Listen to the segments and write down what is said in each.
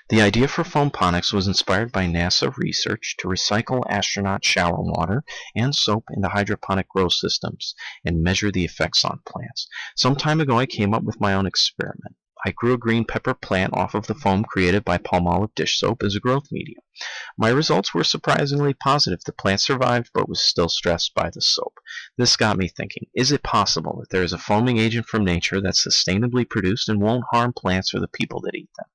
The idea for foamponics was inspired by NASA research to recycle astronaut shower water and soap into hydroponic grow systems and measure the effects on plants. Some time ago, I came up with my own experiment. I grew a green pepper plant off of the foam created by Palmolive dish soap as a growth medium. My results were surprisingly positive. The plant survived but was still stressed by the soap. This got me thinking, is it possible that there is a foaming agent from nature that's sustainably produced and won't harm plants or the people that eat them?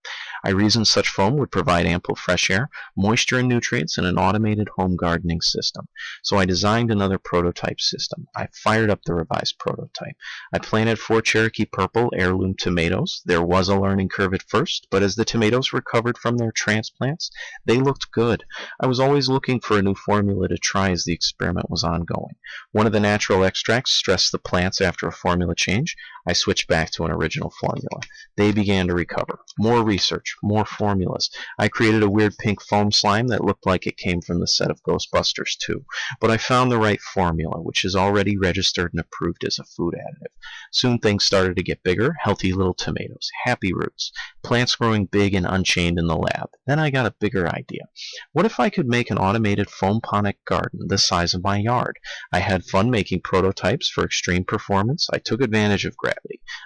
I reasoned such foam would provide ample fresh air, moisture and nutrients in an automated home gardening system. So I designed another prototype system. I fired up the revised prototype. I planted 4 Cherokee Purple heirloom tomatoes. There was a learning curve at first, but as the tomatoes recovered from their transplants, they looked good. I was always looking for a new formula to try as the experiment was ongoing. One of the natural extracts stressed the plants after a formula change. I switched back to an original formula. They began to recover. More research, more formulas. I created a weird pink foam slime that looked like it came from the set of Ghostbusters 2. But I found the right formula, which is already registered and approved as a food additive. Soon things started to get bigger, healthy little tomatoes, happy roots, plants growing big and unchained in the lab. Then I got a bigger idea. What if I could make an automated foamponic garden the size of my yard? I had fun making prototypes for extreme performance. I took advantage of gravity.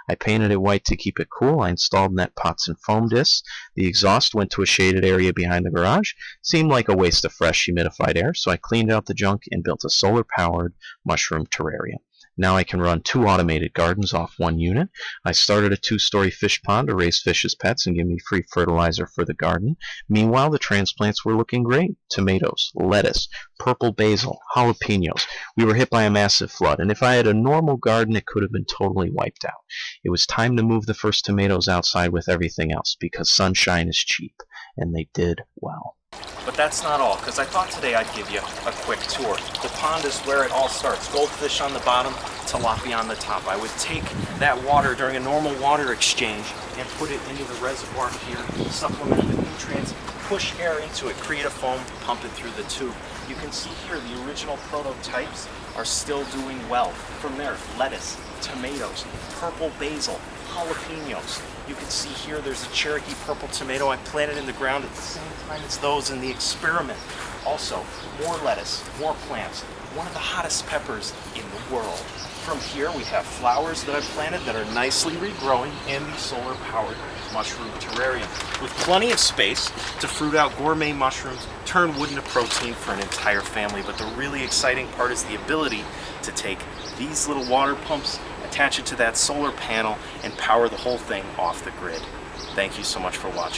I painted it white to keep it cool. I installed net pots and foam discs. The exhaust went to a shaded area behind the garage. Seemed like a waste of fresh humidified air, so I cleaned out the junk and built a solar-powered mushroom terrarium. Now I can run 2 automated gardens off 1 unit. I started a 2-story fish pond to raise fish as pets and give me free fertilizer for the garden. Meanwhile, the transplants were looking great. Tomatoes, lettuce, purple basil, jalapenos. We were hit by a massive flood, and if I had a normal garden, it could have been totally wiped out. It was time to move the first tomatoes outside with everything else, because sunshine is cheap, and they did well. But that's not all, because I thought today I'd give you a quick tour. The pond is where it all starts. Goldfish on the bottom, tilapia on the top. I would take that water during a normal water exchange and put it into the reservoir here, supplement it with nutrients, push air into it, create a foam, pump it through the tube. You can see here the original prototypes are still doing well. From there, lettuce, tomatoes, purple basil, jalapenos. You can see here there's a Cherokee purple tomato I planted in the ground at the same time as those in the experiment. Also, more lettuce, more plants, one of the hottest peppers in the world. From here we have flowers that I've planted that are nicely regrowing in the solar-powered mushroom terrarium with plenty of space to fruit out gourmet mushrooms, turn wood into protein for an entire family. But the really exciting part is the ability to take these little water pumps, attach it to that solar panel, and power the whole thing off the grid. Thank you so much for watching.